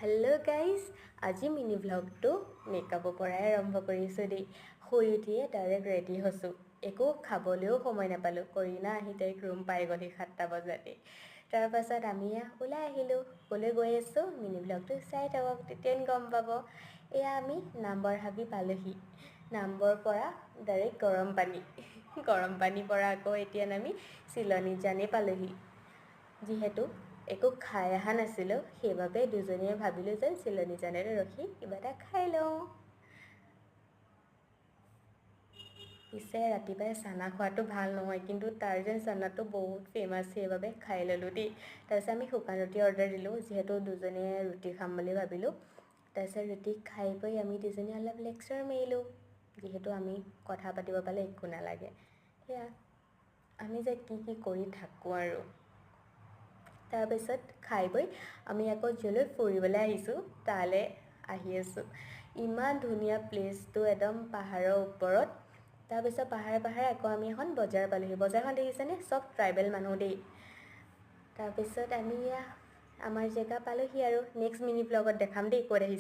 Hello' guys, আজি mini ভ্লগটো মেকআপৰ পৰাই আৰম্ভ কৰিছোঁ দেই। শুই উঠিয়ে ডাইৰেক্ট ৰেডি হৈছোঁ, একো খাবলৈও সময় নাপালোঁ। কৰিনা আহি তাইক ৰুম পাই গ'লি 7টা বজাতে। তাৰপাছত আমি ওলাই আহিলোঁ। ক'লৈ গৈ আছোঁ মিনি ভ্লগটো চাই থাকক, তেতিয়াই গম পাব। এয়া আমি নাম্বৰ হাবি পালোহি। নাম্বৰ পৰা ডাইৰেক্ট গৰম পানীৰ পৰা আকৌ এতিয়া আমি চিলনী জানেই পালোহি। যিহেতু একো খাই অহা নাছিলোঁ, সেইবাবে দুজনীয়ে ভাবিলোঁ যে চিলনী জানতে ৰখি কিবা এটা খাই লওঁ। পিছে ৰাতিপুৱাই চানা খোৱাটো ভাল নহয়, কিন্তু তাৰ যেন চানাটো বহুত ফেমাছ, সেইবাবে খাই ল'লোঁ দেই। তাৰপিছত আমি শুকান ৰুটি অৰ্ডাৰ দিলোঁ, যিহেতু দুজনীয়ে ৰুটি খাম বুলি ভাবিলোঁ। তাৰপিছত ৰুটি খাই বৈ আমি দুজনীয়ে অলপ লেকচাৰ মাৰিলোঁ, যিহেতু আমি কথা পাতিব পালে একো নালাগে। সেয়া আমি যে কি কৰি থাকোঁ আৰু। তাৰপিছত খাই বৈ আমি আকৌ য'লৈ ফুৰিবলৈ আহিছোঁ তালৈ আহি আছোঁ। ইমান ধুনীয়া প্লেচটো, একদম পাহাৰৰ ওপৰত। তাৰপিছত পাহাৰে আকৌ আমি এখন বজাৰ পালোঁহি। বজাৰখন দেখিছেনে? চব ট্ৰাইবেল মানুহ দেই। তাৰপিছত আমি আমাৰ জেগা পালোঁহি আৰু নেক্সট মিনি ব্লগত দেখাম দেই ক'ত আহিছোঁ।